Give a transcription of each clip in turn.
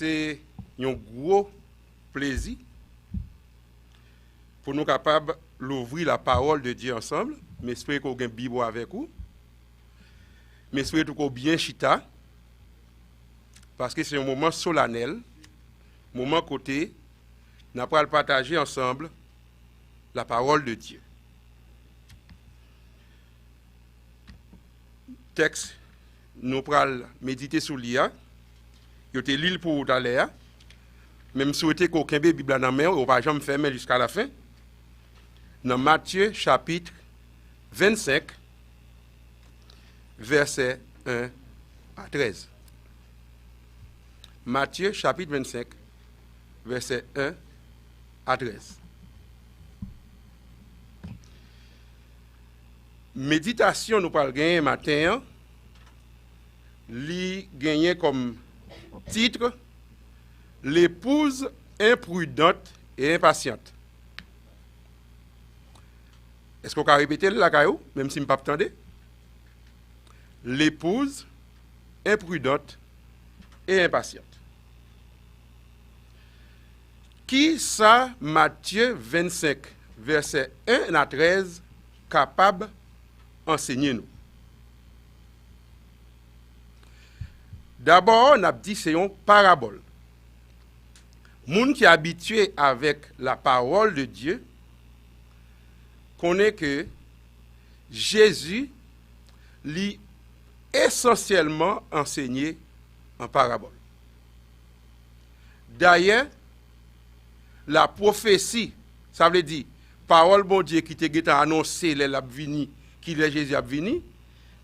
c'est un gros plaisir pour nous capables d'ouvrir la parole de Dieu ensemble. Mais j'espère qu'on a une Bible avec vous. Mais j'espère qu'on a bien chita. Parce que c'est un moment solennel, moment côté, nous allons partager ensemble la parole de Dieu. Texte, nous allons méditer sur l'IA. Je te lis pour tout à l'heure. Même souhaiter qu'aucun Bible dans la main, on ne va jamais fermer jusqu'à la fin. Dans Matthieu chapitre 25, versets 1 à 13. Matthieu chapitre 25, versets 1 à 13. Méditation, nous parlons gagner matin, li gagner comme titre l'épouse imprudente et impatiente. Est-ce qu'on peut répéter la caillou, même si je ne peux pas attendre? L'épouse imprudente et impatiente. Qui ça, Matthieu 25, verset 1 à 13, capable d'enseigner nous? D'abord, on a dit c'est une parabole. Moun qui est habitué avec la parole de Dieu connaît que Jésus lit essentiellement enseigné en parabole. D'ailleurs, la prophétie, ça veut dire parole bon Dieu qui t'a annoncé qui est Jésus a venu,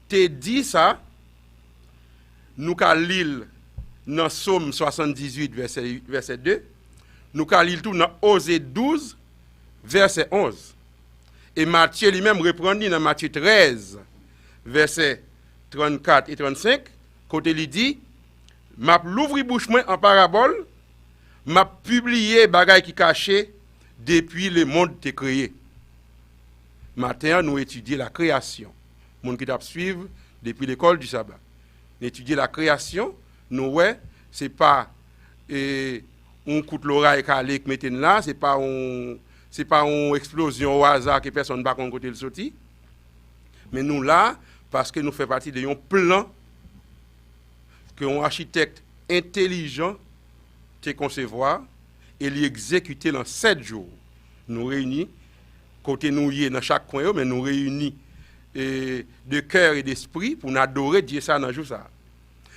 te dit ça, nous ka lire dans Psaume 78 verset 2, nous ka lire tout dans Osée 12 verset 11. Et Matthieu lui-même reprend dans Matthieu 13 verset 34 et 35, côté il dit m'a l'ouvri bouche moi en parabole, m'a publié bagay qui caché depuis le monde t'est créé. Matin nous étudier la création. Monde qui t'a suivre depuis l'école du sabbat. Étudier la création, nous ouais, c'est pas on coup de l'oreille calé que mettez là, c'est pas une explosion au hasard que personne pas qu'on côté le sorti. Mais nous là parce que nous fait partie de un plan que un architecte intelligent te concevoir et l'exécuter dans 7 jours. Nous réunis côté nous y dans chaque coin mais nous réunis de cœur et d'esprit pour nous adorer Dieu ça dans jour ça.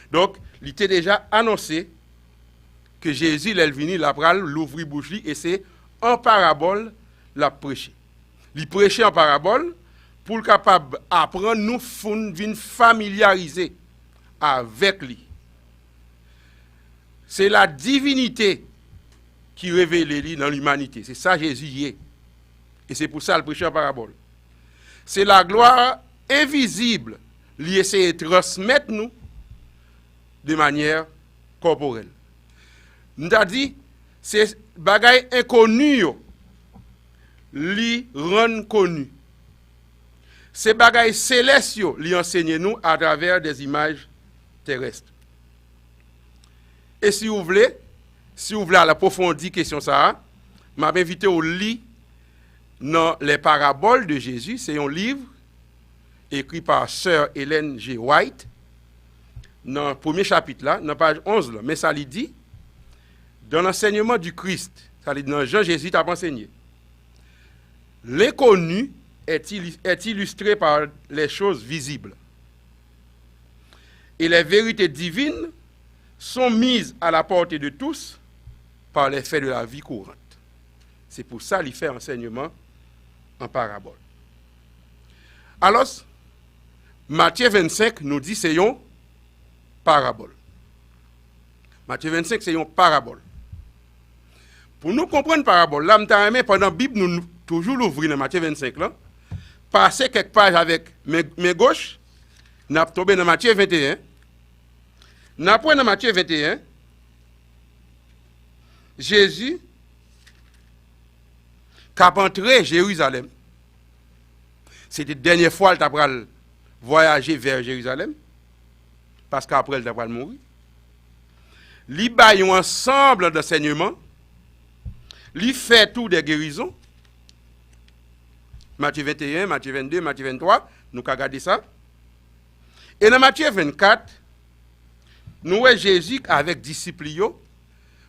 Donc, il était déjà annoncé que Jésus est venu la pral l'ouvrir bouche et c'est en parabole la prêcher. Il prêchait en parabole pour capable apprendre nous venir familiariser avec lui. C'est la divinité qui révèle dans l'humanité. C'est ça Jésus y est. Et c'est pour ça le prêcher en parabole. C'est la gloire invisible qui essaie de transmettre nous de manière corporelle. Nous avons dit, c'est bagay inconnu li rend connu. C'est bagay céleste li enseigne nous à travers des images terrestres. Et si vous voulez approfondir question ça, m'a invité au lit dans les paraboles de Jésus, c'est un livre écrit par Sœur Ellen G. White. Dans le premier chapitre là, dans page 11 là, mais ça lui dit dans l'enseignement du Christ, ça lui dit dans Jean Jésus t'a enseigné. L'inconnu est illustré par les choses visibles. Et les vérités divines sont mises à la portée de tous par les faits de la vie courante. C'est pour ça qu'il fait enseignement en parabole. Alors, Matthieu 25 nous dit c'est une parabole. Matthieu 25 c'est une parabole. Pour nous comprendre parabole, là, pendant la Bible, nous toujours l'ouvrir dans Matthieu 25 là, passer quelques pages avec mes gauches, nous tombé dans Matthieu 21. Nous apprenons dans Matthieu 21, Jésus qui a entré Jérusalem. C'était la dernière fois qu'il a voyagé vers Jérusalem, parce qu'après il a mourir. li bay un ensemble d'enseignements, li fait tout des guérisons. Matthieu 21, Matthieu 22, Matthieu 23, nous avons regardé ça. Et dans Matthieu 24, nous voyons Jésus avec disciples.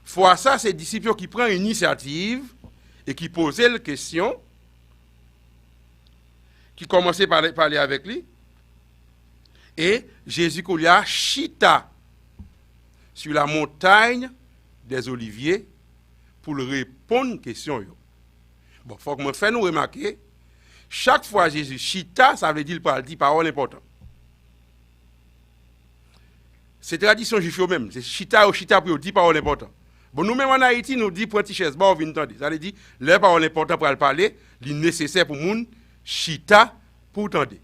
Fois ça, c'est disciples qui prennent une initiative et qui posent la question, qui commençaient par parler avec lui. Et Jésus lui a chita sur la montagne des Oliviers pour répondre aux questions. Bon, il faut que je fasse nous remarquer, chaque fois Jésus chita, ça veut dire qu'il dit parole importante. C'est tradition juive même, c'est chita pour dire parole importante. Bon, nous-mêmes en Haïti, nous disons prends chaise, bon, on vient entendre. Ça veut dire, les paroles importantes pour parler, il est nécessaire pour nous chita pour entendre.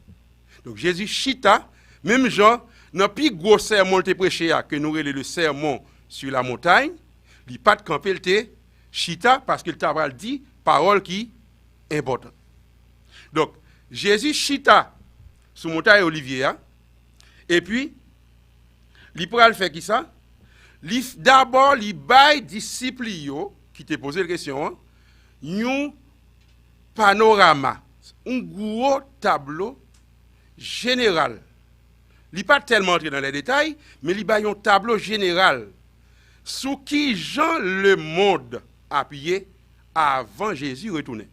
Donc Jésus chita, même Jean, dans le plus gros sermon que prêché, que nous relève le sermon sur la montagne, il n'a pas de camper, il était chita parce qu'il t'a dit parole qui est importante. Donc, Jésus chita sur la montagne Olivier, et puis, il pourra le faire qui ça? D'abord, il baille disciples qui te posé la question, un panorama, un gros tableau général. Il n'est pas tellement entré dans les détails, mais il baille un tableau général sur qui Jean le monde appuyé avant Jésus retourner.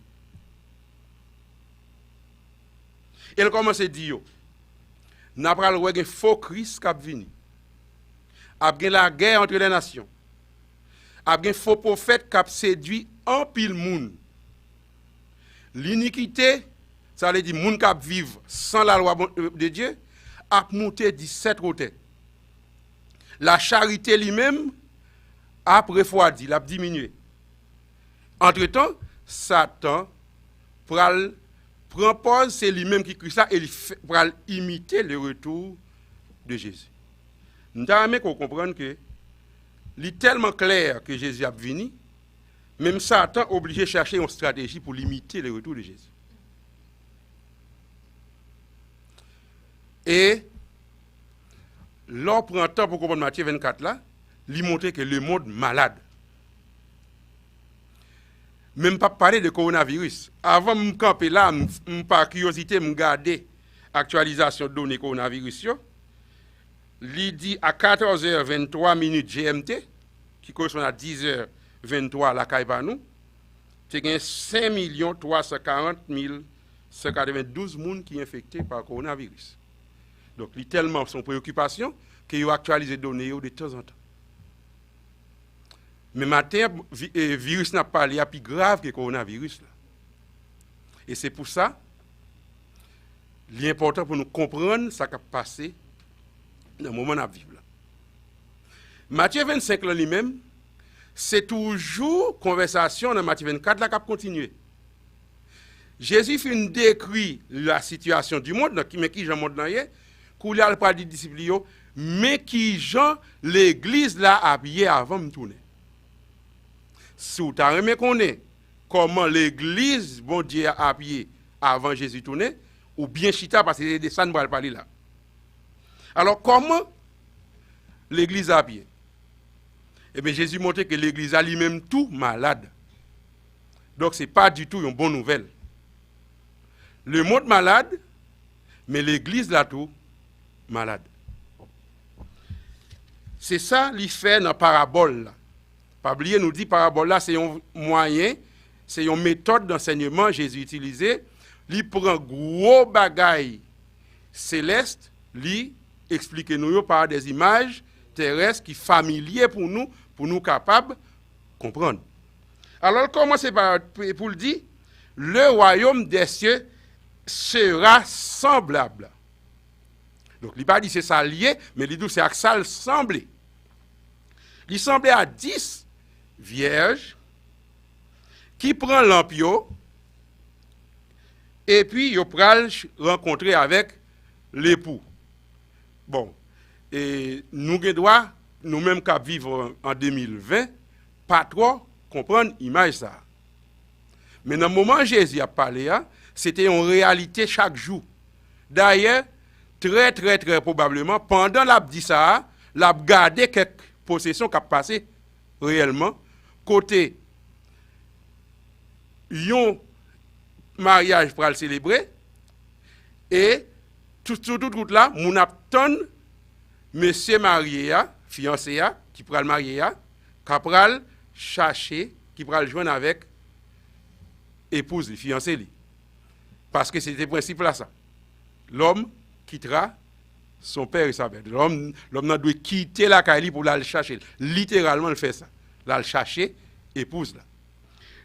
Et il commence à dire, n'a pas le faux Christ qui a venu. Il y a la guerre entre les nations. Il y a un faux prophète qui a séduit un pile monde. L'iniquité, ça veut dire monde qui vivent sans la loi de Dieu, a monté 17 côtés. La charité lui-même a refroidi, a diminué. Entre-temps, Satan prend pause, c'est lui-même qui crie ça et il va imiter le retour de Jésus. Nous avons qu'on comprenne que il est tellement clair que Jésus a venu, même Satan est obligé de chercher une stratégie pour limiter le retour de Jésus. Et l'on prend temps pour comprendre Matthieu 24 là, il montre que le monde malade. Même pas parler de coronavirus. Avant de me camper là, par curiosité, me garder actualisation de données coronavirus. Il dit à 14h23 GMT, qui correspond à 10h23 la Kaibanou, il y a 5 340 192 personnes qui sont infectées par le coronavirus. Donc, il y a tellement son préoccupation qu'il a actualisé les données de temps en temps. Mais matin, le virus n'a pas l'air plus grave que le coronavirus. Là. Et c'est pour ça, il est important pour nous comprendre ce qui a passé dans le moment où nous vivons. Matthieu 25 lui-même, c'est toujours conversation dans Matthieu 24 là qui a continué. Jésus fait décrit la situation du monde, mais qui Jean montre dans hier, qu'il a pas dit disciples, mais qui Jean l'église l'a habillé avant de tourner. Si vous avez connaître comment l'église, bon Dieu, a habillé avant Jésus tourner, ou bien chita parce que c'est des ça nous va parler là. Alors comment l'église a habillé? Eh bien Jésus montre que l'église a lui-même tout malade. Donc ce n'est pas du tout une bonne nouvelle. Le monde malade, mais l'église là tout malade. C'est ça qu'il fait dans la parabole. Pas oublier, nous dit parabole là, c'est un moyen, c'est une méthode d'enseignement Jésus utilisé. Il prend gros bagaille céleste, il explique nous par des images terrestres qui sont familières pour nous capables de comprendre. Alors, comment c'est pour le dire? Le royaume des cieux sera semblable. Donc, il n'a pas dit c'est ça lié, mais il dit c'est que ça semblé. Il semblait à 10 vierges qui prennent l'ampio et puis ils prennent rencontrer avec l'époux. Bon, et nous devons, nous-mêmes qui vivons en 2020, pas trop comprendre l'image ça. Mais dans le moment où Jésus a parlé, c'était une réalité chaque jour. D'ailleurs, très probablement, pendant l'a dit ça, l'a gardé quelques possession qui a passé réellement côté yon mariage pour le célébrer et tout route là mon attend monsieur marié fiancé qui pral marié qui pral chercher qui pral joindre avec épouse li fiancé li parce que c'était principe là ça l'homme quittera son père et sa mère l'homme doit quitter la caille pour aller chercher littéralement il fait ça là chercher épouse là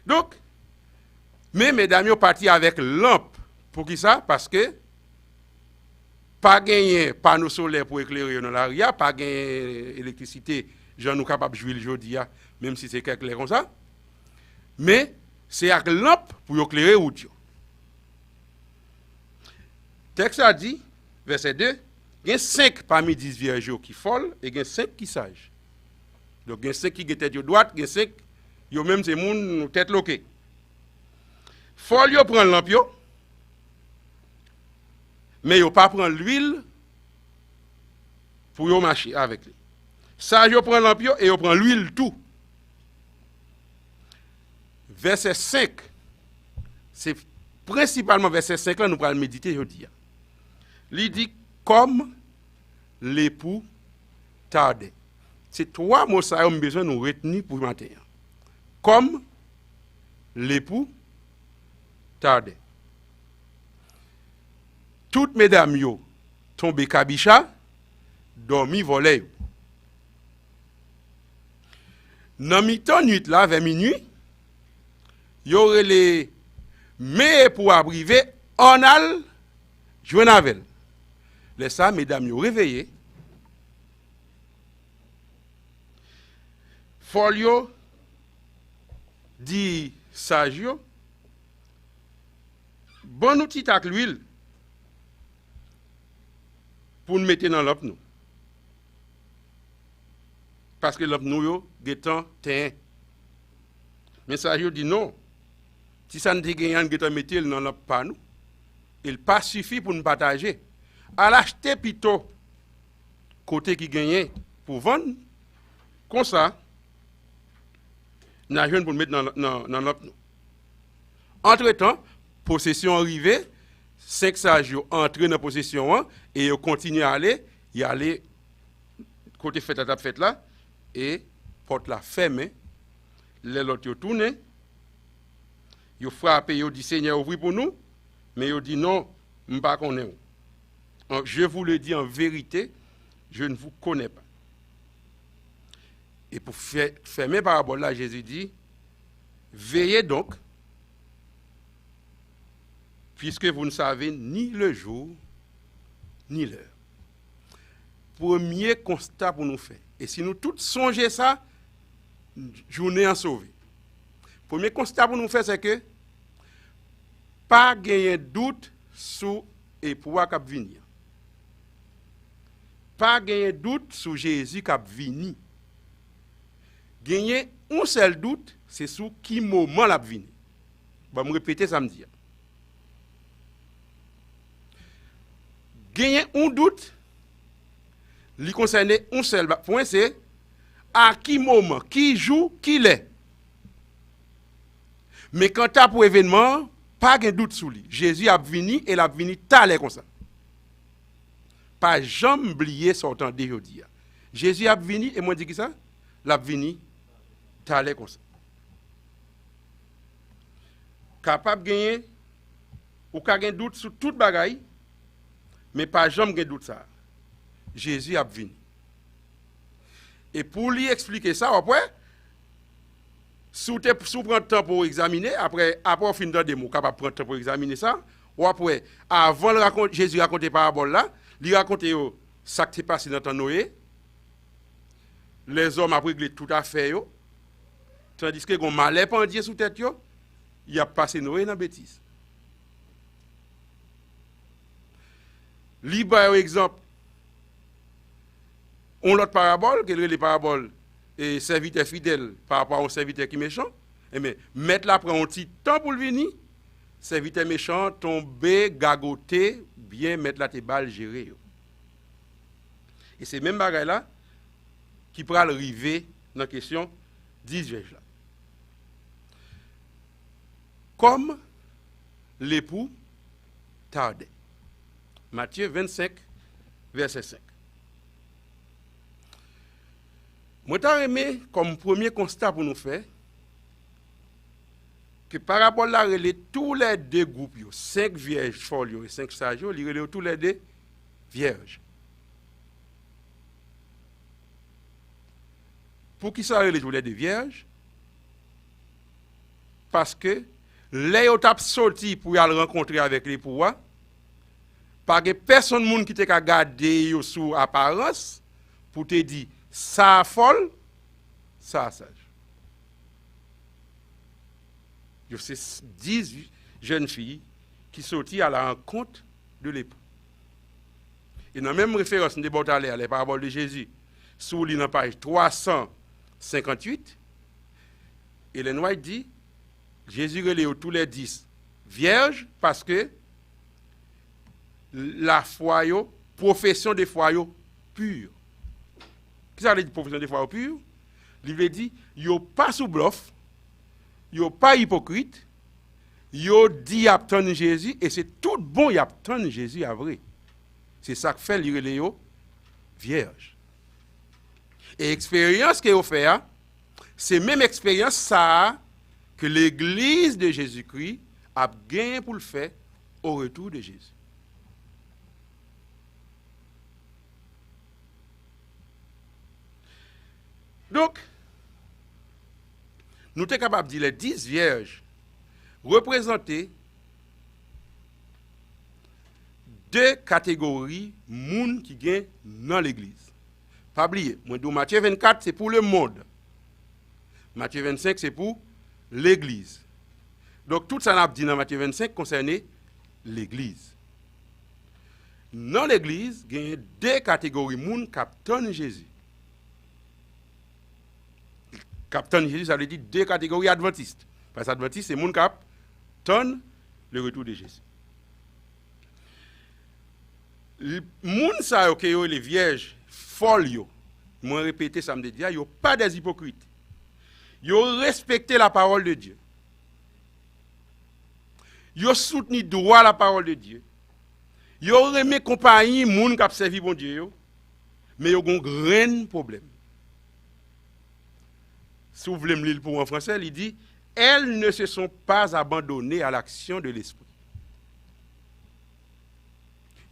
donc mais mesdames yo parti avec lampe pour qui ça parce que pas gagner panneau solaire pour éclairer dans la ria pas gagner électricité j'en nous capable jouer le jodi même si c'est quelque comme ça mais c'est avec lampe pour éclairer route yo texte a dit verset 2 il y a 5 parmi 10 vierges qui folles et il y a 5 qui sages donc il y a 5 qui tête droite il y a 5 yo même c'est moun tête loquée folle yo prend lampe yo mais yo pas prend l'huile pour yo marcher avec lui sage yo prend lampe yo et yo prend l'huile tout verset 5 c'est principalement verset 5 là nous allons méditer aujourd'hui. Il dit comme l'époux tardait. C'est 3 mots ça on besoin nous retenir pour matin. Comme l'époux tardait. Toutes mesdames yo tombé kabicha, dormi volé. Dans mi-temps nuit là vers minuit, y aurait les mais pour arriver en al joindre avec. Les ça mesdames yo réveillé. Folio dit sagio bon outil avec l'huile pour nous mettre dans l'op nous. Parce que l'op nous yo getan ten. Mais sagio dit non. Si ça ne dit gagnant getan mettre dans l'op pas nous, il pas suffit pour nous partager. À l'acheter plutôt côté qui gagne pour vendre comme ça n'a jeune pour mettre dans l'op nous. Entre-temps, possession arrivée, 5 sages entré dans possession et ils continuent à aller, y aller côté fête à fête là et porte la fermée, les autres tournent, ils frappent, ils dit Seigneur ouvre pour nous, mais ils dit non, je pas connais. Je vous le dis en vérité, je ne vous connais pas. Et pour fermer parabole là, Jésus dit veillez donc, puisque vous ne savez ni le jour, ni l'heure. Premier constat pour nous faire. Et si nous tous songeons ça, journée en sauvé. Premier constat pour nous faire, c'est que pas gagner doute sur et pouvoir cap venir. Pas gagner doute sur Jésus cap venir. Gagner un seul doute, c'est sur qui moment l'a venir. Je vais me répéter samedi. Gagner un doute, lui concerne un seul point, c'est à qui moment, qui joue, qui l'est. Mais quand tu as pour événement, pas de doute sur lui. Jésus a venu et il a venu talé comme ça. Pas jamais oublier son temps d'aujourd'hui. Jésus a venu et moi dis qui ça? Il a venu talé comme ça. Capable de gagner ou ka gen doute sur toute bagaille, mais pas jamais gen doute ça. Jésus a venu. Et pour lui expliquer ça après, sous prendre temps pour examiner, après fin de mots, capable prendre temps pour examiner ça, ou après, avant Jésus raconter parabole là, il raconte ça qui s'est passé dans le temps Noé, les hommes ont réglé tout à fait, tandis que les malais pendier sous tête, il a passé Noé dans la bêtise. Libre exemple, on l'autre parabole, quelle est les paraboles et serviteur fidèle par rapport à un serviteur qui est méchant, mais mettre là prend un petit temps pour le venir, serviteur méchant tomber, gagoter, bien mettre là tes balles gérées. Et c'est même bagaille là qui pourra arriver dans la question 10 vierges là. Comme l'époux tardait. Matthieu 25, verset 5. Moi, t'ai aimé comme premier constat pour nous faire que par rapport à tous les deux groupes, 5 vierges folles et 5 sages, ils relèvent tous les deux vierges. Pour qui ça relève tous les deux vierges? Parce que les autres sorti pour aller rencontrer avec les pouvoirs, pas que personne qui t'a gardé sous apparence pour te dire ça folle, ça sage. C'est 10 jeunes filles qui sortent à la rencontre de l'époux. Et dans la même référence, nous avons à les paraboles de Jésus, sous la page 358, Ellen White dit, Jésus relève tous les 10 vierges parce que la foi, profession de foi pure. Qu'est-ce que ça veut dire profession de foi pure? Il veut dire, yo pas sous bluff, yo pas hypocrite, yo dit attendre Jésus et c'est tout bon y attendre Jésus à vrai. C'est ça que fait lire les vierges. Et expérience que vous fait, c'est même expérience ça que l'église de Jésus-Christ a gagné pour le faire au retour de Jésus. Donc, nous sommes capables de dire les 10 vierges représentaient deux catégories de monde qui gagnent dans l'église. Pas oublier, Matthieu 24, c'est pour le monde. Matthieu 25, c'est pour l'église. Donc, tout ça, on a dit dans Matthieu 25 concernait l'église. Dans l'église, il y a deux catégories de monde qui attendent Jésus. Captain Jésus, ça veut dire deux catégories adventistes. Parce que adventiste, c'est les gens qui attendent le retour de Jésus. Les gens qui sont les vierges folles, je vais répéter ça, ils ne sont pas des hypocrites. Ils respectent la parole de Dieu. Ils soutiennent droit la parole de Dieu. Ils remettent compagnie les gens qui ont servi bon Dieu. Mais ils ont un grand problème. Si vous voulez me lire pour en français, il dit « Elles ne se sont pas abandonnées à l'action de l'Esprit. »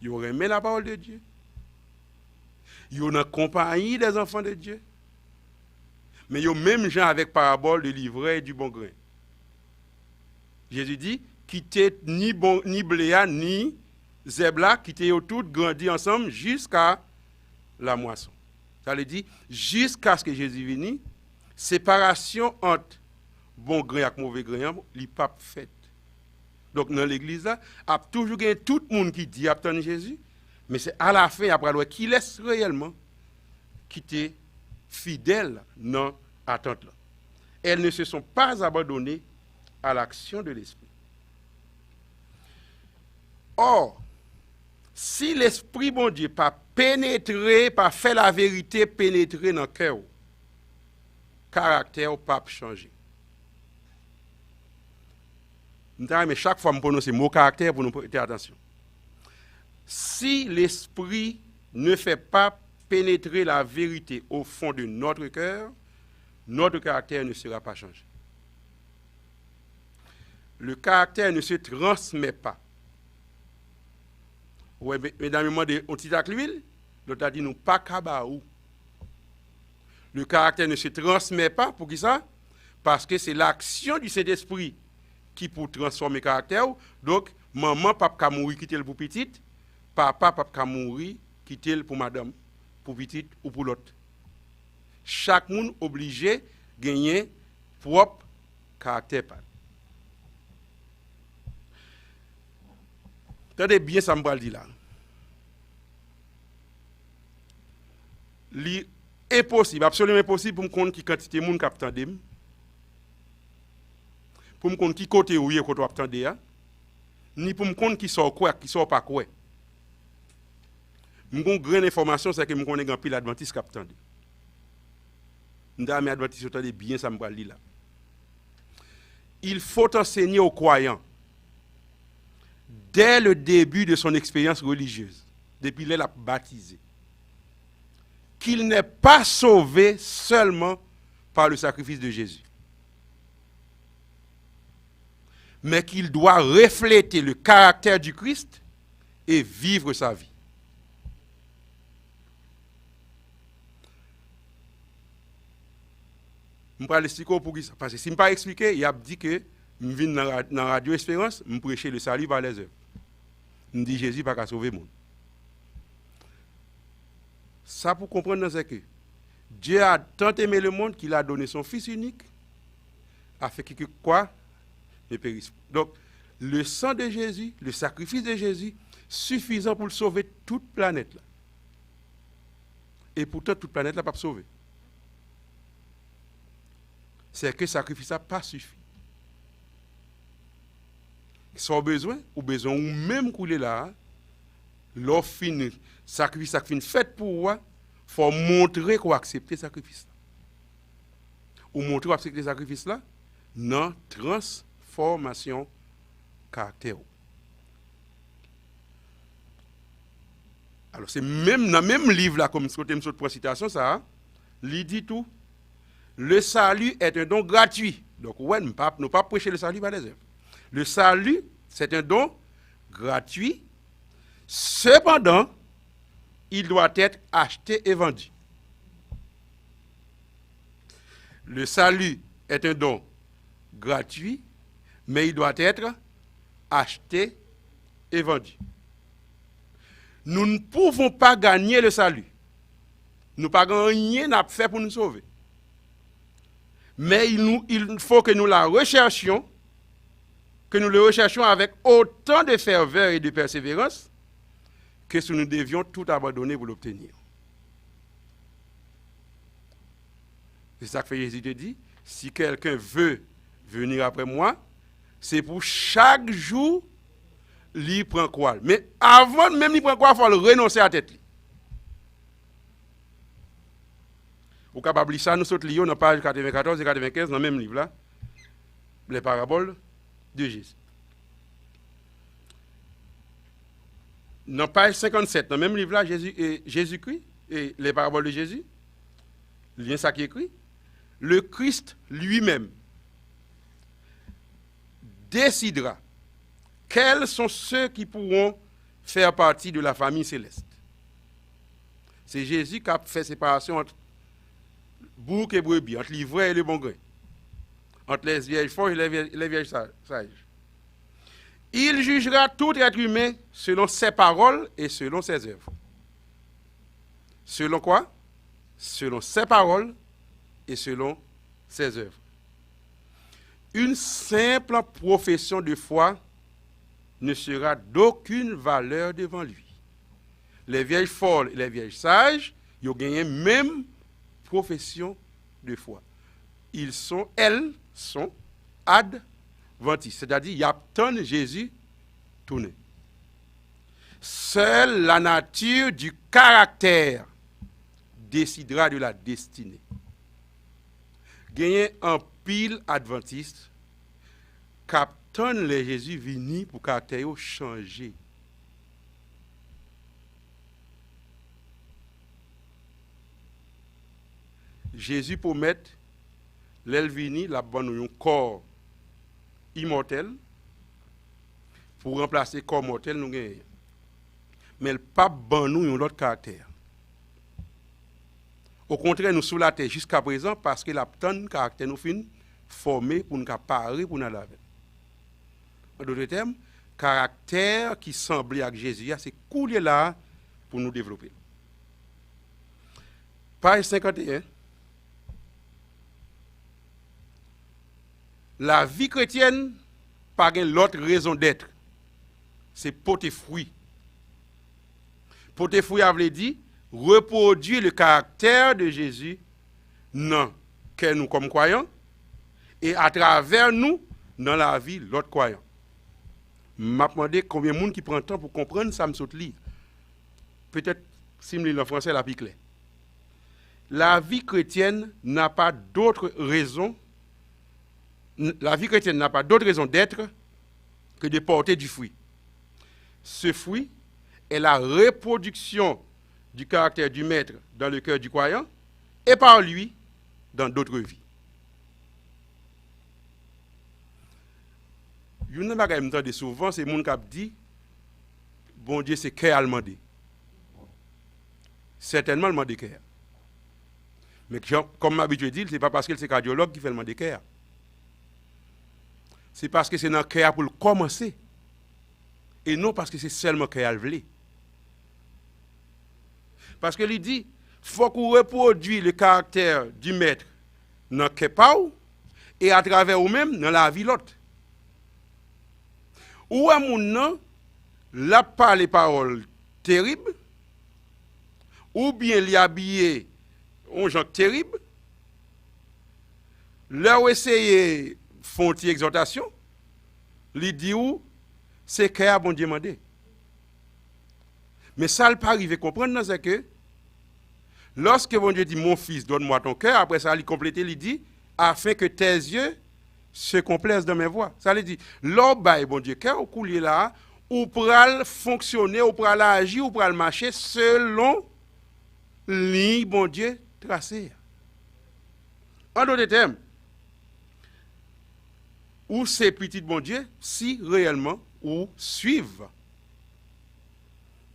Ils ont remis la parole de Dieu. Ils ont en compagnie des enfants de Dieu. Mais ils ont même gens avec parabole de l'ivraie et du bon grain. Jésus dit « Quittez ni bléa, ni zébla, quittez tous grandis ensemble jusqu'à la moisson. » Ça veut dire jusqu'à ce que Jésus vienne. Séparation entre bon grain et mauvais grain, il n'est pas faite. Donc, dans l'église, il y a toujours tout le monde qui dit attendre Jésus, mais c'est à la fin, après, qui laisse réellement quitter fidèle dans l'attente. Elles ne se sont pas abandonnées à l'action de l'Esprit. Or, si l'Esprit, bon Dieu, pas pénétré, pas fait la vérité pénétrer dans le cœur, caractère pas changer. Mais chaque fois que je prononce le mot caractère pour nous prêter attention. Si l'esprit ne fait pas pénétrer la vérité au fond de notre cœur, notre caractère ne sera pas changé. Le caractère ne se transmet pas. Ouais, mesdames et messieurs, on dit à l'huile, l'autre a dit nous pas kabaou. Le caractère ne se transmet pas, pour qui ça? Parce que c'est l'action du Saint-Esprit qui peut transformer le caractère. Donc, maman, papa, mourir, quitter le pour petite, papa, papa, mourir, quitter le pour madame, pour petite ou pour l'autre. Chaque monde obligé de gagner propre caractère. Attendez bien, ça me va le dire là. Impossible, absolument impossible pour me connaître qui quantité de monde qui attendent. Pour me connaître qui côté où est côté attendent, ni pour me connaître qui sort quoi, qui sort pas quoi. Une grande information c'est que me connaît grand pile adventiste qui attendent. Mes adventistes, entendez bien ça, me va lire là. Il faut enseigner aux croyants, dès le début de son expérience religieuse, depuis qu'il a baptisé, qu'il n'est pas sauvé seulement par le sacrifice de Jésus, mais qu'il doit refléter le caractère du Christ et vivre sa vie. Je vais expliquer pour ça. Parce que si je ne pas expliquer, il a dit que je viens dans la Radio Espérance, je prêcher le salut par les œuvres. Je dis Jésus pas qu'à sauver le monde. Ça pour comprendre, c'est que Dieu a tant aimé le monde qu'il a donné son Fils unique, afin que quoi ne périsse. Donc, le sang de Jésus, le sacrifice de Jésus, suffisant pour sauver toute planète là. Et pourtant, toute planète là pas sauver. C'est que le sacrifice n'a pas suffi. Sans besoin, ou même couler là, l'offre fin, sacrifice fait pour moi, il faut montrer qu'on accepte le sacrifice. Ou montrer qu'on accepte le sacrifice là, non, transformation caractère. Alors, c'est même dans le même livre là, comme ce que je pour citation, ça, il dit tout. Le salut est un don gratuit. Donc, ouais, nous ne pas prêcher le salut par les œuvres. Le salut, c'est un don gratuit. Cependant, il doit être acheté et vendu. Le salut est un don gratuit, mais il doit être acheté et vendu. Nous ne pouvons pas gagner le salut. Nous ne pouvons pas rien à faire pour nous sauver. Mais il faut que nous la recherchions, que nous le recherchions avec autant de ferveur et de persévérance que si nous devions tout abandonner pour l'obtenir. C'est ça que Jésus te dit, si quelqu'un veut venir après moi, c'est pour chaque jour, lui prendre quoi. Mais avant même lui prendre quoi, il faut le renoncer à la tête. Ou capable de ça, nous sommes liés dans page 94 et 95, dans le même livre là, les paraboles de Jésus. Dans page 57, dans le même livre là, Jésus-Christ et les paraboles de Jésus, lien ça qui est écrit, le Christ lui-même décidera quels sont ceux qui pourront faire partie de la famille céleste. C'est Jésus qui a fait séparation entre bouc et brebis, entre l'ivraie et le bon grain, entre les vierges folles et les vierges sages. Il jugera tout être humain selon ses paroles et selon ses œuvres. Selon quoi? Selon ses paroles et selon ses œuvres. Une simple profession de foi ne sera d'aucune valeur devant lui. Les vierges folles et les vierges sages, ils ont gagné même profession de foi. Elles sont adventistes, c'est-à-dire ils attendent Jésus tourner. Seule la nature du caractère décidera de la destinée. Gagner un pile adventiste qu'attendent les Jésus venir pour caractère changer. Jésus promet l'elvini la bonne un corps immortel pour remplacer le corps mortel nous gagnons. Mais le pape ban nous un autre caractère. Au contraire, nous sous la terre jusqu'à présent parce que la tonne caractère nous fin formé pour nous parer pour nous laver. En d'autres termes, caractère qui semblait avec Jésus, c'est couler là pour nous développer. Page 51. La vie chrétienne, par l'autre raison d'être, c'est porter fruit. Porter fruit, avait dit, reproduire le caractère de Jésus, non, que nous comme croyants, et à travers nous, dans la vie, l'autre croyant. Je me demandé combien de monde qui prend le temps pour comprendre ça, me saute lire. Peut-être, si je lis en français, la plus claire. la vie chrétienne n'a pas d'autre raison, la vie chrétienne n'a pas d'autre raison d'être que de porter du fruit. Ce fruit est la reproduction du caractère du Maître dans le cœur du croyant et par lui dans d'autres vies. Une chose que je m'entends souvent, c'est mon cap dit, bon Dieu, c'est cœur à demander. Certainement, le demander cœur. Mais comme m'habitude dit, ce n'est pas parce que c'est cardiologue qui fait le demander cœur. C'est parce que c'est dans le cœur pour le commencer. Et non parce que c'est seulement le cœur à le vouloir. Parce que lui dit, il faut qu'on reproduise le caractère du Maître dans le cœur et à travers vous-même dans la vie de l'autre. Ou à mon nom, la parle les paroles terribles, ou bien les habiller en gens terribles, leur essayer font une exhortation, lui dit où c'est qu'à bon Dieu demandé. Mais ça ne peut pas arriver à comprendre, c'est que lorsque bon Dieu dit mon fils, donne-moi ton cœur, après ça, il complète, il dit afin que tes yeux se complaisent dans mes voies. Ça veut dire, l'obéi, bon Dieu, cœur au coulier là, ou pour fonctionner, ou pour agir, ou pour marcher selon ligne, bon Dieu, tracée. En d'autres termes, ou c'est petit bon Dieu, si réellement, ou suivent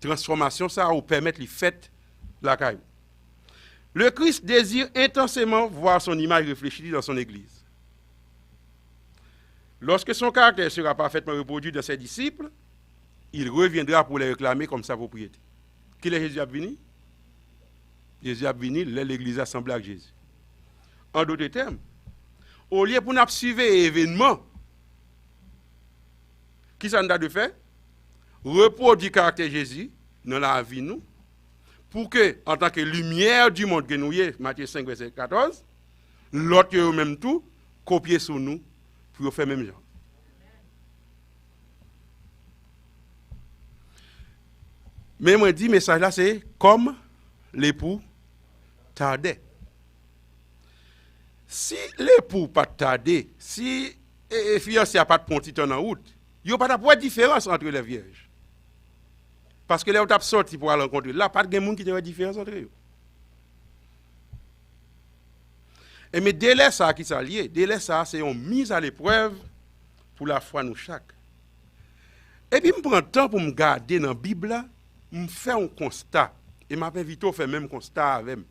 transformation, ça ou permettre les fêtes la caille. Le Christ désire intensément voir son image réfléchie dans son Église. Lorsque son caractère sera parfaitement reproduit dans ses disciples, il reviendra pour les réclamer comme sa propriété. Qui est Jésus a venu? Jésus a venu, l'Église assemblée avec Jésus. En d'autres termes, au lieu pour nous suivre l'événement, qui ça nous a de faire? Reproduire le caractère de Jésus dans la vie nous, pour que, en tant que lumière du monde que nous sommes, Matthieu 5, verset 14, l'autre même tout, copier sur nous, pour faire même genre. Mais moi, dit, message là, c'est comme l'époux tardait. Si l'époux pas tardé, si le fiancé n'a pas de pontit en route, il n'y a pas de différence entre les vierges. Parce que là, on a sorti pour aller rencontrer. Là, pas de monde qui a de différence entre eux. Et mais délai ça qui s'allie, délai ça, c'est une mise à l'épreuve pour la foi nous chaque. Et puis, je prends le temps pour me garder dans la Bible, je fais un constat. Et je m'invite à faire le même constat avec moi.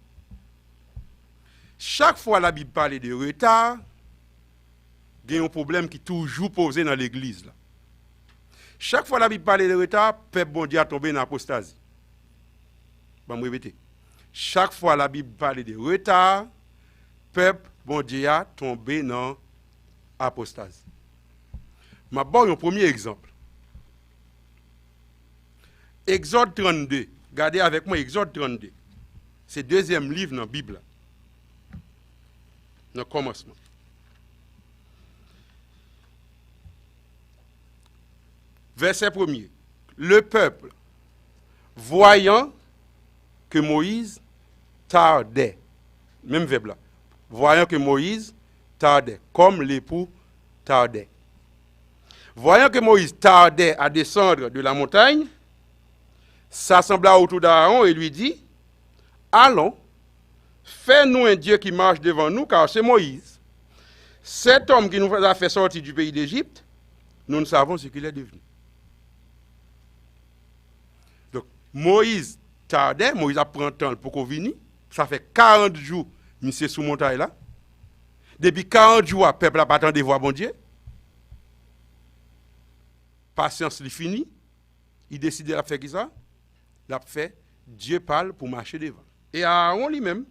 Chaque fois la Bible parle de retard, il y a un problème qui est toujours posé dans l'église. Là. Chaque fois la Bible parle de retard, le peuple bon Dieu a tombé dans l'apostasie. Je vais me répéter. Chaque fois la Bible parle de retard, le peuple bon Dieu a tombé dans l'apostasie. Je vais donner un premier exemple. Exode 32. Regardez avec moi Exode 32. C'est le deuxième livre dans la Bible. Dans le commencement. Verset 1er. Le peuple, voyant que Moïse tardait, même verbe là, voyant que Moïse tardait, comme l'époux tardait. Voyant que Moïse tardait à descendre de la montagne, s'assembla autour d'Aaron et lui dit, allons, fais-nous un Dieu qui marche devant nous, car c'est Moïse. Cet homme qui nous a fait sortir du pays d'Égypte, nous ne savons ce qu'il est devenu. Donc, Moïse tardait, Moïse a pris un temps pour qu'on vienne. Ça fait 40 jours, monsieur sous montagne là. Depuis 40 jours, le peuple n'a pas attendu de voir bon Dieu. Patience, il finit. Il décide de faire qui ça? Il a fait, Dieu parle pour marcher devant. Et Aaron lui-même,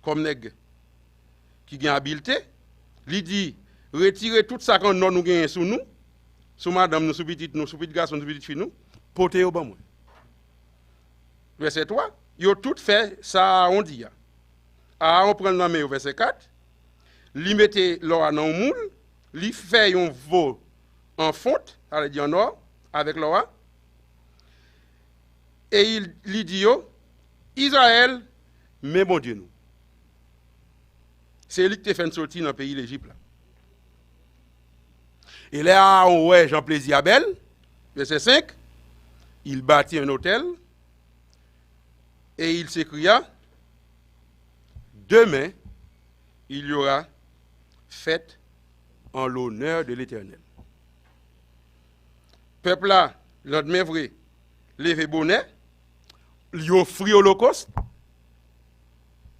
comme nègre qui a une habileté, lui dit, retirez tout ça qu'on nous gagne sous nous, sous madame, nous, sous petit garçon, sous petite fille, nous, portez au bas moi. Verset 3, ils ont tout fait ça, on dit. Aaron prend la main au verset 4, lui mettez l'or dans le moule, lui fait un veau en fonte, elle dit en or, avec l'or, et il lui dit, Israël, mais bon Dieu nous. C'est lui qui t'a fait sortir dans le pays d'Égypte. Et là, on voit Jean Plaisir Abel, verset 5, il bâtit un hôtel et il s'écria, demain, il y aura fête en l'honneur de l'Éternel. Peuple là, lendemain vrai, levé bonnet, lui offrit holocauste.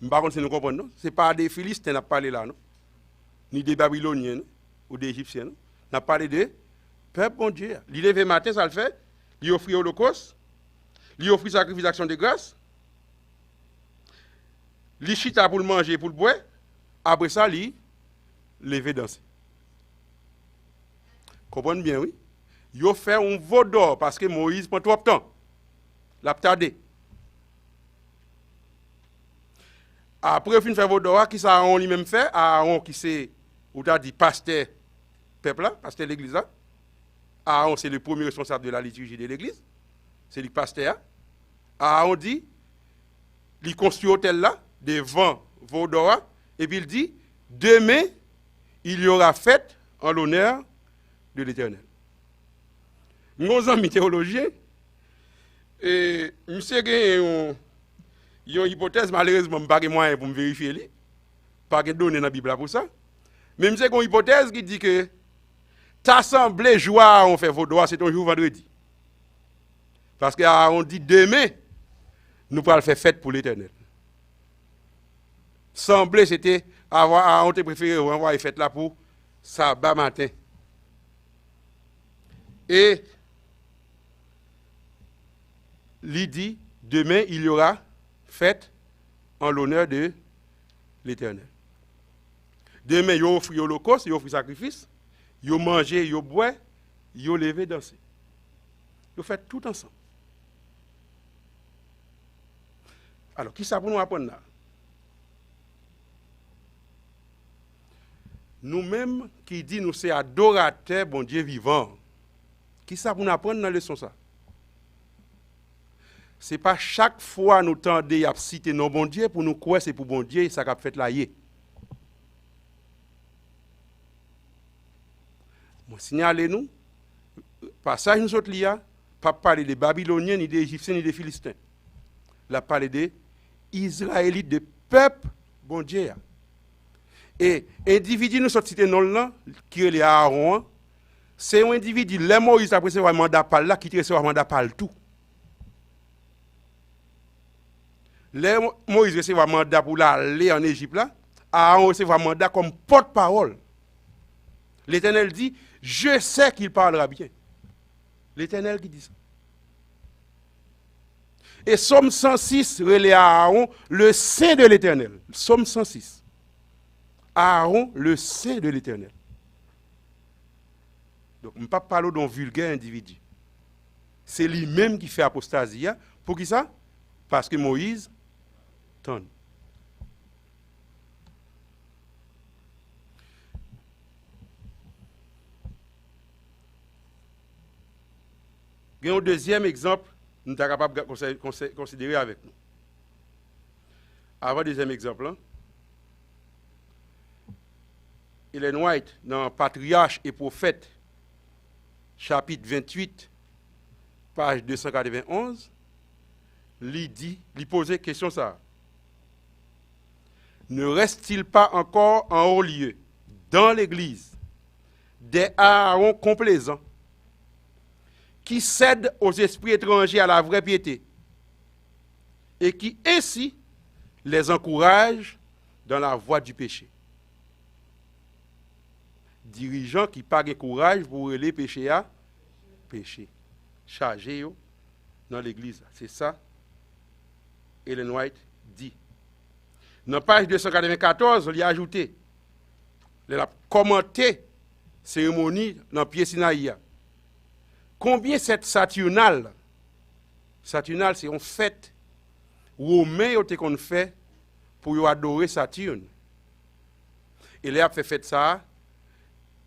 Par contre, si nous comprenons, ce n'est pas des Philistins qui ont parlé là, non? Ni des Babyloniens, non? Ou des Égyptiens. Non? On a parlé de peuple bon Dieu. Il levé matin, ça le fait. Il offrit holocauste. Il offrit sacrifice d'action de grâce. Il chita pour le manger, pour le boire. Après ça, il levé danser. Comprenez bien, oui? Il a fait un veau d'or parce que Moïse prend trop de temps. L'a tardé. Après, il fait veau d'or, qui ça Aaron lui-même fait? Aaron qui c'est, ou t'as dit, pasteur peuple là, pasteur de l'église là. Aaron, c'est le premier responsable de la liturgie de l'église. C'est le pasteur. Aaron dit, il construit l'hôtel là, devant veau d'or, et puis il dit, demain, il y aura fête en l'honneur de l'Éternel. Nos amis théologiens, et monsieur a une hypothèse, malheureusement, je n'ai pas de moyen pour me vérifier, pas de données dans la Bible pour ça. Mais monsieur a une hypothèse qui dit que t'assemblée joie on fait vos droits, c'est un jour vendredi. Parce qu'on dit demain, nous allons faire fête pour l'Éternel. Semblé, c'était avoir, on te préféré avoir une fête là pour sabbat matin. Et il dit, demain, il y aura fête en l'honneur de l'Éternel. Demain, il y a offert l'holocauste, il y a offert sacrifice, il y a mangé, il y a boire, il y a levé, danser. Il y a fait tout ensemble. Alors, qui ça pour nous apprendre là? Nous-mêmes qui dit nous c'est adorateurs, bon Dieu vivant. Qui ça pour nous apprendre dans la leçon ça? Ce n'est pas chaque fois nous tendons à citer nos bon Dieu pour nous croire c'est pour bon Dieu et ça qu'a fait là. Moi signalez-nous, passage nous autres là, pas parler des Babyloniens, ni des Égyptiens, ni des Philistins. La parler des Israélites, des peuples bon Dieu. Et individu nous sommes cités non là, qui est Aaron, c'est un individu, les Moïse après recevoir mandat par là, qui recevoir mandat par le tout. Les Moïse recevoir mandat pour aller en Égypte là, Aaron recevoir mandat comme porte-parole. L'Éternel dit, je sais qu'il parlera bien. L'Éternel qui dit ça. Et Somme 106 relève à Aaron le saint de l'Éternel. Somme 106. Aaron, le saint de l'Éternel. Donc, je ne parle pas d'un vulgaire individu. C'est lui-même qui fait apostasie. Pour qui ça? Parce que Moïse tonne. Il y a un deuxième exemple, nous sommes capables de considérer avec nous. Avant le deuxième exemple, hein, Ellen White, dans Patriarche et Prophète, chapitre 28, page 291, lui posait question ça. Ne reste-t-il pas encore en haut lieu, dans l'Église, des Aaron complaisants, qui cèdent aux esprits étrangers à la vraie piété, et qui ainsi les encouragent dans la voie du péché? Dirigeants qui pas de courage pour les péchés à péché. Chargés dans l'église. C'est ça, Ellen White dit. Dans page 294, il a ajouté, il a commenté cérémonie dans pied Sinaï. Combien cette Saturnale, Saturnale c'est une fête romain qu'on fait pour adorer Saturne. Et là, a fait fête ça.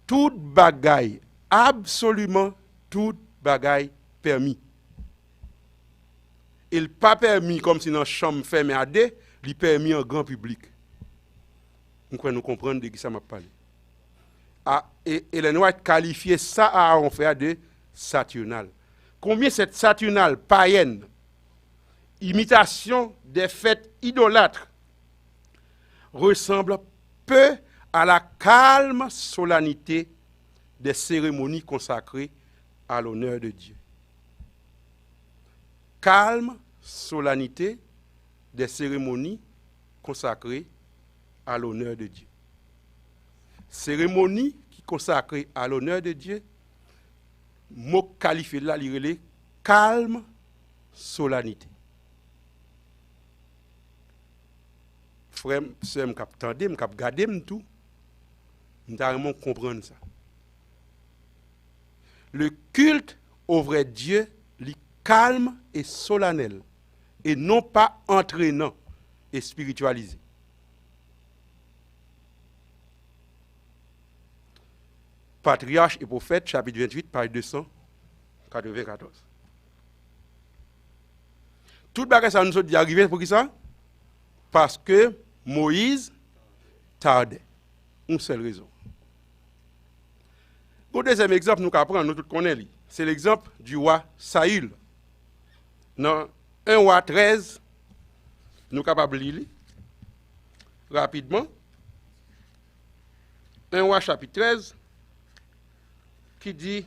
Toute bagaille, absolument toute bagaille permis. il pas permis comme si dans une chambre fermée à deux, il permis en grand public. Nous comprenons de qui ça m'a parlé. Et Ellen White qualifiait ça à Aaron Frère de saturnal. Combien cette saturnale païenne, imitation des fêtes idolâtres, ressemble peu à la calme solennité des cérémonies consacrées à l'honneur de Dieu. Calme solennité des cérémonies consacrées à l'honneur de Dieu. Cérémonie qui consacrée à l'honneur de Dieu, mot qualifié là, il calme solennité. Frère, c'est me cap tendé, me cap garder tout. Nous devons comprendre ça. Le culte au vrai Dieu, est calme et solennel, et non pas entraînant et spiritualisé. Patriarche et prophète, chapitre 28, page 294. Tout bagage ça nous dit arrivé pour qui ça? Parce que Moïse tardait. Une seule raison. Pour deuxième exemple, nous apprenons, nous tous connaissons, c'est l'exemple du roi Saül. Dans 1 roi 13, nous sommes capables de lire rapidement. 1 roi chapitre 13, qui dit,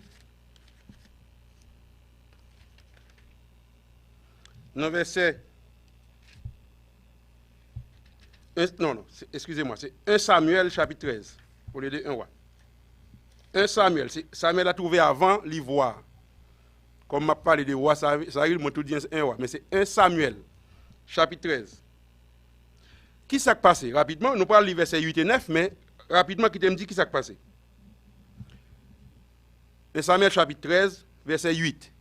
dans verset, excusez-moi, c'est 1 Samuel chapitre 13, au lieu de 1 roi. 1 Samuel, Samuel a trouvé avant l'ivoire. Comme m'a parlé de roi Saül, m'a tout dit 1 roi, mais c'est 1 Samuel, chapitre 13. Qui s'est passé? Rapidement, nous parlons du verset 8 et 9, mais rapidement, qui me dit qui s'est passé? 1 Samuel, chapitre 13, verset 8.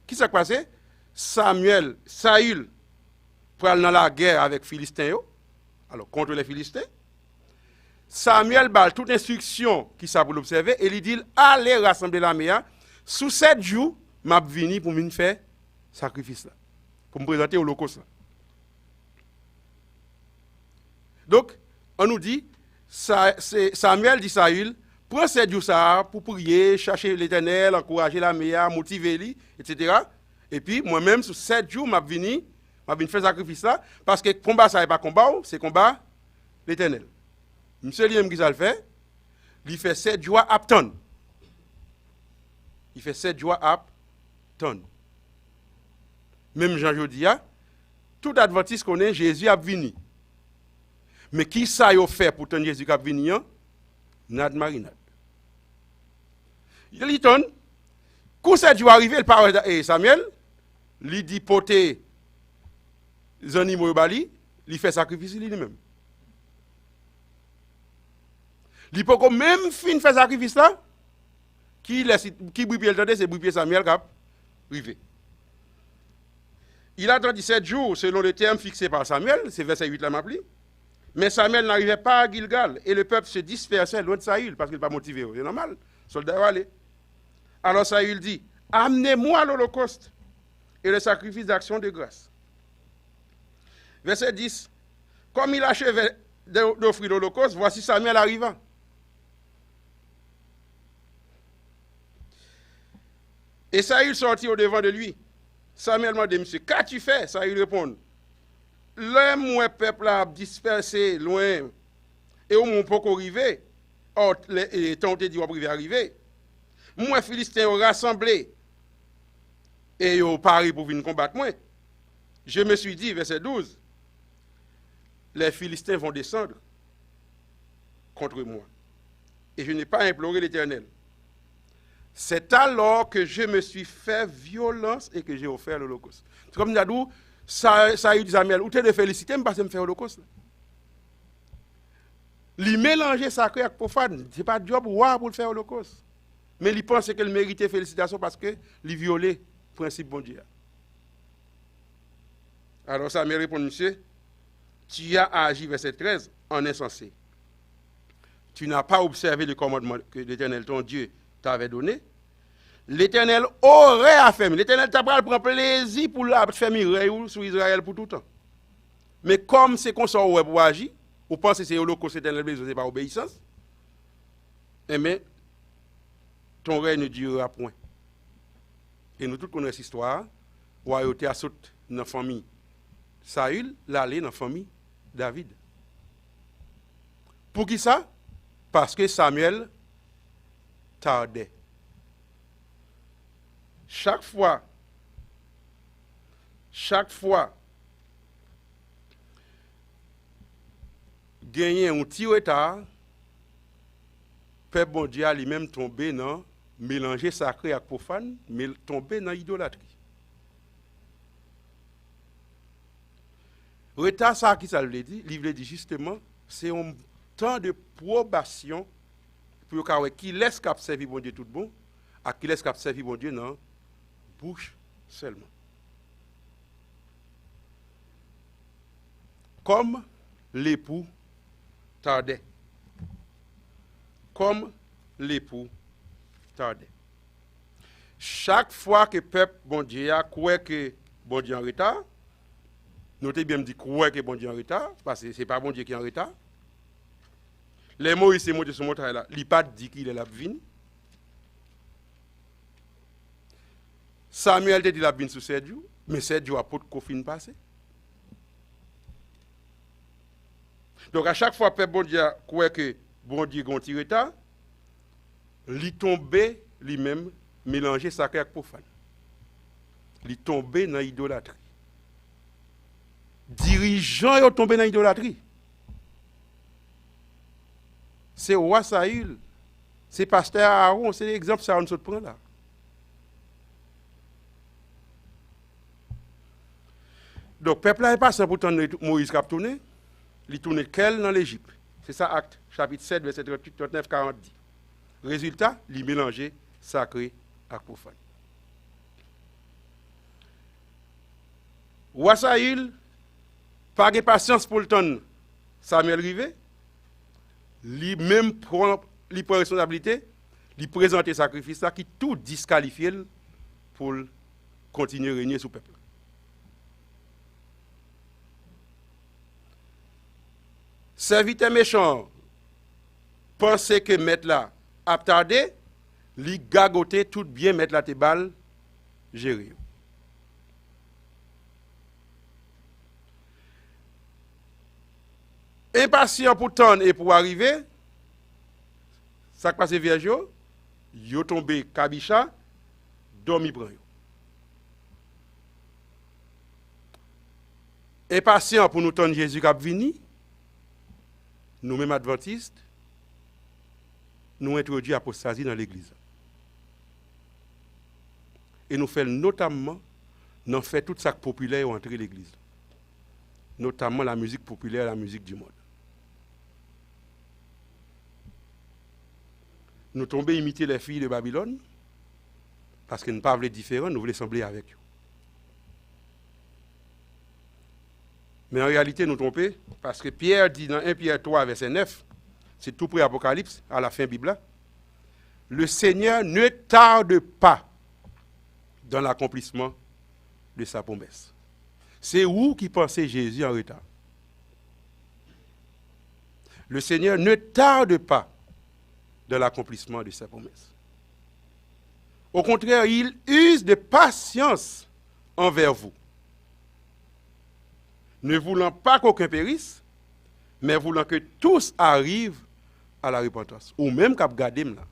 Qui s'est passé? Saül, pour aller dans la guerre avec les Philistins, alors contre les Philistins. Samuel bat toute instruction qui ça pour l'observer et il dit allez rassembler l'armée sous 7 jours m'a venu pour me faire sacrifice là pour me présenter au holocauste là. Donc on nous dit Samuel dit Saül prends 7 jours ça pour prier, chercher l'Éternel, encourager l'armée, motiver lui, etc. Et puis moi-même sous 7 jours m'a venu faire sacrifice là parce que combat ça n'est pas combat, c'est combat l'Éternel. Monsieur Liam qui ça le fait, il fait 7 jours à ton. Il fait 7 jours à ton. Même Jean Jodia, tout adventiste connaît Jésus a venu. Mais qui ça y fait pour ton Jésus qui a venu? Nad marinade. Il dit ton, quand 7 jours arrivé, il parle de Samuel, il dit poter les animaux bali, il fait sacrifice lui-même. Il peut même fin faire sacrifice là, qui brille le temps, c'est brille Samuel qui a privé. Il a attendu 7 jours selon le terme fixé par Samuel, c'est verset 8 là m'appli. Mais Samuel n'arrivait pas à Gilgal et le peuple se dispersait loin de Saül parce qu'il n'est pas motivé. C'est normal, le soldat va aller. Alors Saül dit, amenez-moi l'holocauste et le sacrifice d'action de grâce. Verset 10, comme il achevait d'offrir l'holocauste, voici Samuel arrivant. Et Saül sortit au-devant de lui. Samuel m'a dit, monsieur, qu'as-tu fait? Saül répond, le mon peuple a dispersé loin, et au mon peuple arrivé, et tant te dit, on va arriver. Moi, Philistins ont rassemblé, et ils ont paré pour venir combattre moi. Je me suis dit, verset 12, les Philistins vont descendre contre moi. Et je n'ai pas imploré l'Éternel. C'est alors que je me suis fait violence et que j'ai offert l'holocauste. C'est comme Nadou, ça a eu des amis, ou t'es de féliciter, mais parce que je me fais l'holocauste. Li mélanger sacré avec profane, c'est pas job roi pour le faire l'holocauste. Mais il pense qu'il méritait félicitations parce que il violait le principe bon Dieu. Alors ça me répond, monsieur, tu as agi, verset 13, en insensé. Tu n'as pas observé le commandement que l'Éternel, ton Dieu, t'avait donné. l'Éternel aurait affermi. L'Éternel t'a prend plaisir pour affermir sur Israël pour tout le temps. Mais comme c'est qu'on sort pour agir, ou pense que c'est l'holocauste éternel, c'est par obéissance, eh bien, ton règne ne durera point. Et nous tous connaissons cette histoire, royauté a sauté dans la famille Saül, l'aller dans la famille David. Pour qui ça? Parce que Samuel tardait. Chaque fois, gagner un petit retard, peuple bon Dieu lui-même tombé dans mélanger sacré avec profane, mais tombé dans l'idolâtrie. Retard, ça qui ça veut dire? Il veut dire justement, c'est un temps de probation pour qui laisse cap servir bon Dieu tout bon, à qui laisse cap servir bon Dieu dans bouche seulement. Comme l'époux tardait. Comme l'époux tardait. Chaque fois que le peuple bon Dieu a croit que bon Dieu est en retard, notez bien me dit croit que bon Dieu est en retard, parce que ce n'est pas bon Dieu qui est en retard. Les mots ici montent sur mon travail là, il n'a pas dit qu'il est la vine. Samuel te dit la vine sur 7 jours, mais 7 jours après qu'on fin passé. Donc à chaque fois que le peuple bon Dieu croit que bon Dieu a un petit retard, il tombe lui-même mélanger sacré avec profane. Il tombe dans l'idolâtrie. Dirigeants sont tombés dans l'idolâtrie. C'est roi Saül, c'est pasteur Aaron, c'est l'exemple que nous prenons là. Donc, le peuple n'est pas sans pourtant Moïse qui a tourné, il tourne quel dans l'Égypte. C'est ça, Acte, chapitre 7, verset 38, 39, 40. Résultat, il mélange sacré avec profane. Roi Saül, pas de patience pour le temps, Samuel rivé, lui-même prend responsabilité, lui présente le sacrifice là qui tout disqualifie pour continuer à régner sur le peuple. Serviteur méchant pensait que mettre là a tardé, lui gagoter tout bien mettre là tes balles gérer. Impatient pour tendre et pour arriver, ça passe vierge yo tombé kabicha, dormi prend yo. Impatient pour nous tendre Jésus qui a venu, nous-mêmes adventistes, nous introduisons l'apostasie dans l'église. Et nous faisons notamment, nous faisons tout ça populaire entrer l'église. Notamment la musique populaire, la musique du monde. Nous tombons imiter les filles de Babylone, parce que nous ne parlons pas différents, nous voulons sembler avec eux. Mais en réalité, nous trompons, parce que Pierre dit dans 1 Pierre 3, verset 9, c'est tout près Apocalypse, à la fin Bible, le Seigneur ne tarde pas dans l'accomplissement de sa promesse. C'est où qui pensait Jésus en retard. Le Seigneur ne tarde pas dans l'accomplissement de sa promesse. Au contraire, il use de patience envers vous, ne voulant pas qu'aucun périsse, mais voulant que tous arrivent à la repentance. Ou même qu'à garder là,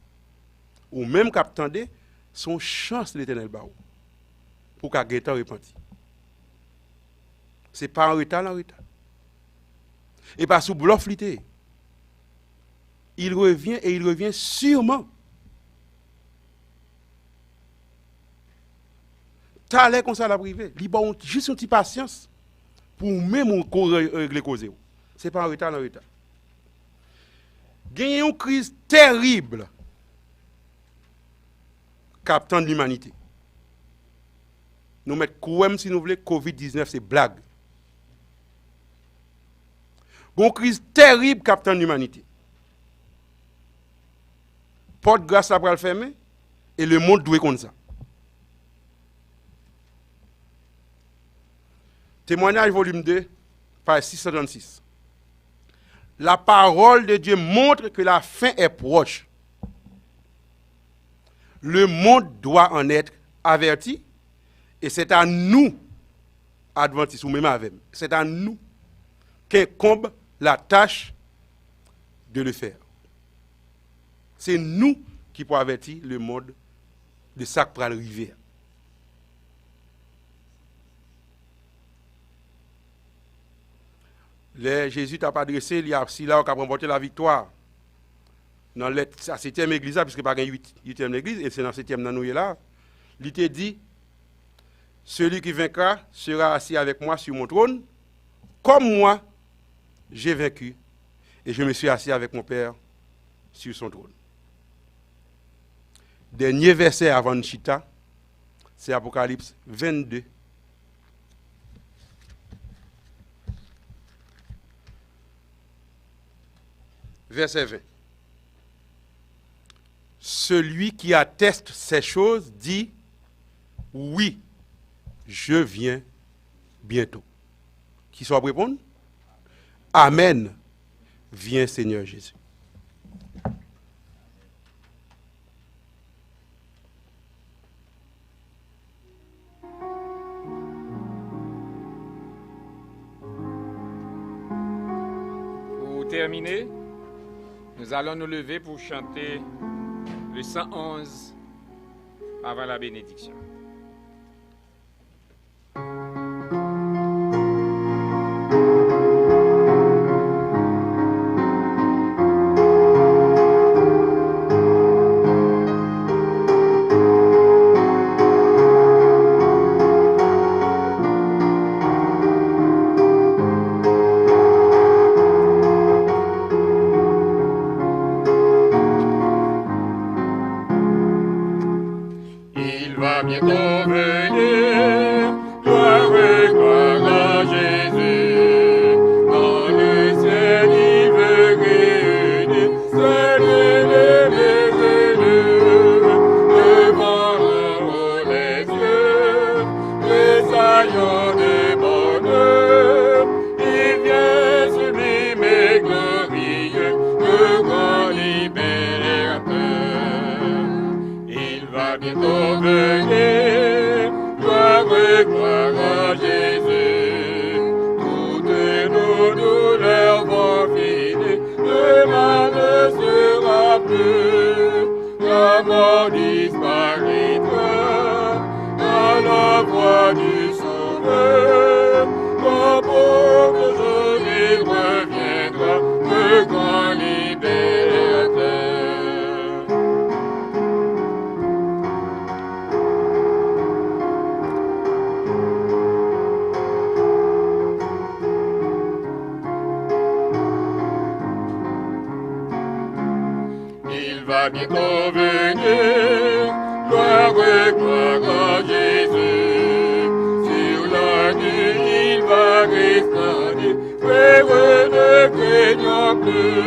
ou même qu'à attendre son chance de l'Éternel baou, pour qu'à guetter repenti. C'est pas en retard, Et pas sous bluff l'ité. Il revient et il revient sûrement. T'as l'air comme ça à la privée. Il a juste une petite patience pour même régler cause. C'est pas en retard, Gagner une crise terrible captant de l'humanité. Nous mettons quoi si nous voulons, Covid-19, c'est blague. Une crise terrible captant de l'humanité. Porte grâce à le fermer Et le monde doit comme ça. Témoignage volume 2, page 636. La parole de Dieu montre que la fin est proche. Le monde doit en être averti et c'est à nous, adventistes ou même avec, c'est à nous qu'incombe la tâche de le faire. C'est nous qui pouvons avertir le monde de ça qui pourra arriver. Jésus t'a pas adressé, il y a si là qui a remporté la victoire. Dans la 7e église, puisque pas une 8e église, et c'est dans la 7e nan nous là, il t'a dit, celui qui vaincra sera assis avec moi sur mon trône, comme moi, j'ai vaincu, et je me suis assis avec mon Père sur son trône. Dernier verset avant Nchita, c'est Apocalypse 22. Verset 20. Celui qui atteste ces choses dit, oui, je viens bientôt. Qui soit répondre? Amen. Viens Seigneur Jésus. Pour terminer, nous allons nous lever pour chanter le 111 avant la bénédiction. Bientôt venir, gloire, gloire à Jésus. Sur la nuit, il va restaurer, frères, ne craignons plus.